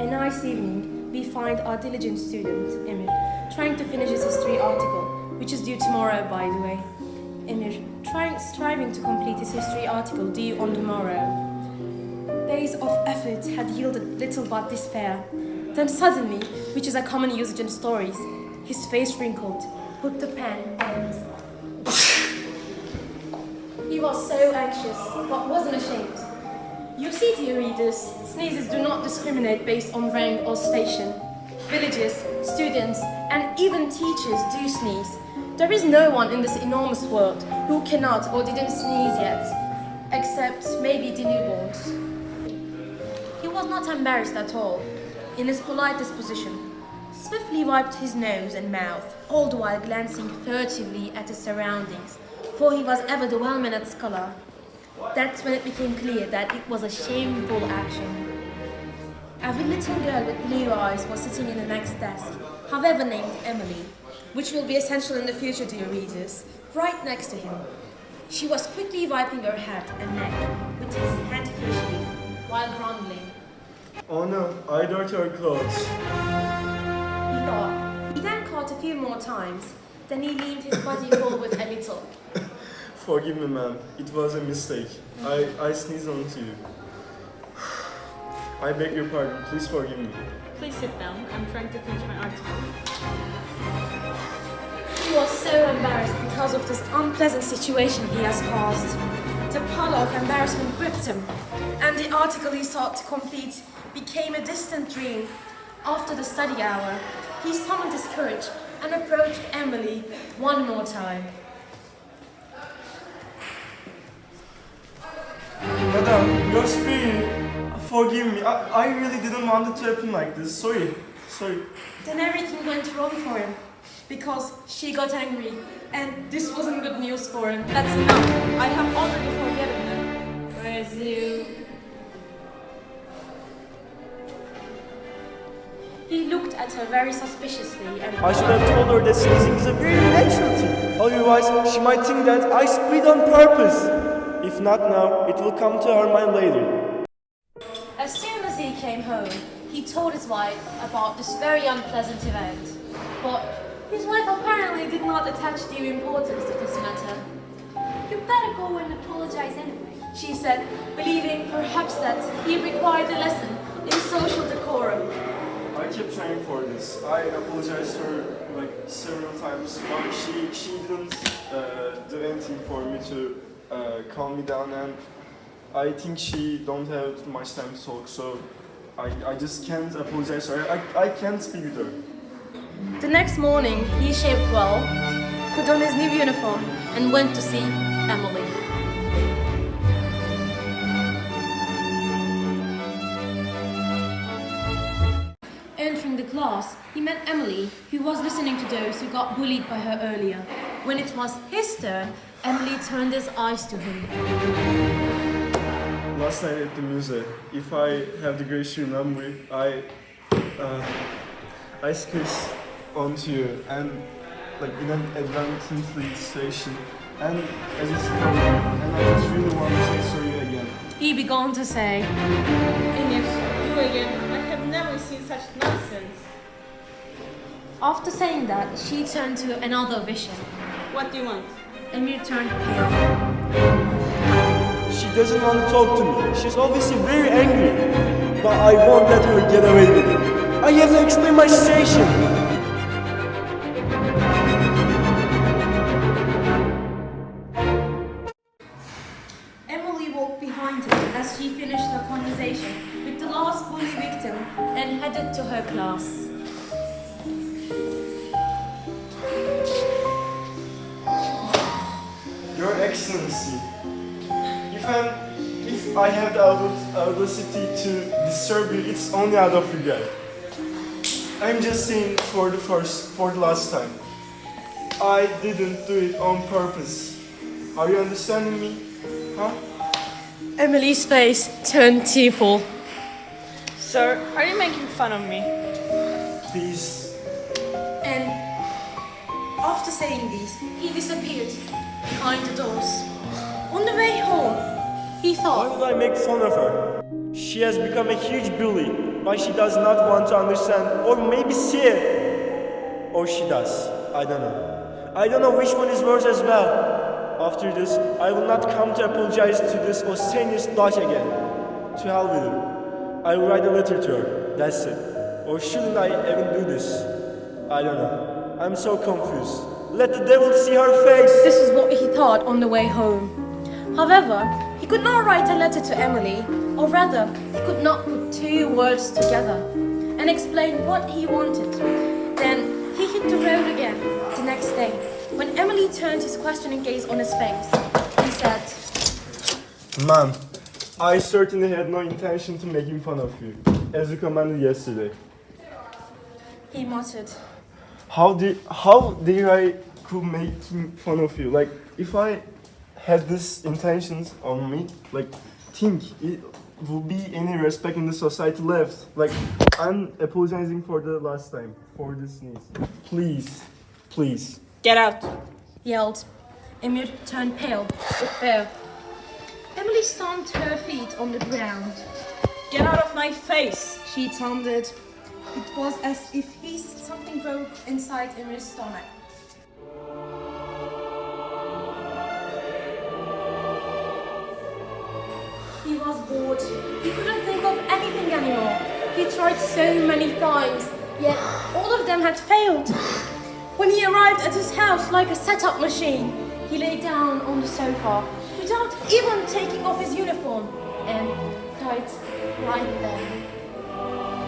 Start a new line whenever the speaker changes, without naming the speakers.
A nice evening, we find our diligent student, Emir, trying to finish his history article, which is due tomorrow, by the way. Emir, striving to complete his history article due on the morrow. Days of effort had yielded little but despair. Then suddenly, which is a common usage in stories, his face wrinkled, put the pen and... He was so anxious, but wasn't ashamed. You see, dear readers, sneezes do not discriminate based on rank or station. Villagers, students, and even teachers do sneeze. There is no one in this enormous world who cannot or didn't sneeze yet, except maybe the newborns. He was not embarrassed at all. In his polite disposition, swiftly wiped his nose and mouth, all the while glancing furtively at his surroundings, for he was ever the well-mannered scholar. That's when it became clear that it was a shameful action. A little girl with blue eyes was sitting in the next desk, however named Emily, which will be essential in the future, dear readers, right next to him. She was quickly wiping her head and neck with his handkerchief while grumbling.
Oh no, I dirty her clothes.
He thought. He then caught a few more times. Then he leaned his body forward a little.
Forgive me, ma'am. It was a mistake. I sneezed onto you. I beg your pardon. Please forgive me.
Please sit down. I'm trying to finish my article.
He was so embarrassed because of this unpleasant situation he has caused. The pallor of embarrassment gripped him, and the article he sought to complete became a distant dream. After the study hour, he summoned his courage and approached Emily one more time.
Madam, your spirit, forgive me. I really didn't want it to happen like this. Sorry.
Then everything went wrong for him, because she got angry, and this wasn't good news for him.
That's enough. I have already forgiven them. Whereas you...
He looked at her very suspiciously and...
I should have told her that sneezing is a very natural thing. Otherwise, she might think that I spit on purpose. If not now, it will come to her mind later.
As soon as he came home, he told his wife about this very unpleasant event. But his wife apparently did not attach due importance to this matter.
You better go and apologize anyway,
She said, believing perhaps that he required a lesson in social decorum.
I kept trying for this. I apologized to her like several times, but she didn't do anything for me to calm me down, and I think she don't have much time to talk, so I just can't apologize to her. I can't speak with her.
The next morning, he shaved well, put on his new uniform, and went to see Emily. Entering the class, he met Emily, who was listening to those who got bullied by her earlier. When it was his turn, Emily turned his eyes to him.
Last night at the museum, if I have the grace to remember, I skissed onto you and like in an advantageous situation, and as it's coming, and I just really want to say sorry again.
He began to say,
Emir, you again. I have never seen such nonsense.
After saying that, she turned to another vision.
What do you want?
Emir turned pale.
She doesn't want to talk to me. She's obviously very angry, but I won't let her get away with it. I have to explain my situation.
Emily walked behind him as she finished her conversation with the last bully victim and headed to her class.
Your Excellency, if I have the audacity to disturb you, it's only out of regret. I'm just saying for the last time. I didn't do it on purpose. Are you understanding me? Huh?
Emily's face turned tearful.
Sir, are you making fun of me?
Please.
And after saying this, he disappeared behind the doors. On the way home, he
Why
thought,
would I make fun of her? She has become a huge bully. but she does not want to understand, or maybe see it. Or she does. I don't know. I don't know which one is worse as well. After this, I will not come to apologize to this Osenius Dutch again. To hell with her. I will write a letter to her. That's it. Or shouldn't I even do this? I don't know. I'm so confused. Let the devil see her face.
This is what he thought on the way home. However, he could not write a letter to Emily, or rather, he could not put two words together and explain what he wanted. Then he hit the road again the next day. When Emily turned his questioning gaze on his face, he said,
Ma'am, I certainly had no intention to making fun of you, as you commanded yesterday.
he muttered.
How dare I could making fun of you? Like, if I had this intentions on me, like, think it would be any respect in the society left. Like, I'm apologizing for the last time, for this sneeze. Please, please.
Get out.
Yelled. Emir turned pale with fear. Emily stomped her feet on the ground.
Get out of my face.
She thundered. It was as if something broke inside Emir's stomach. He was bored. He couldn't think of anything anymore. He tried so many times, yet all of them had failed. When he arrived at his house like a setup machine, he lay down on the sofa without even taking off his uniform and died right there.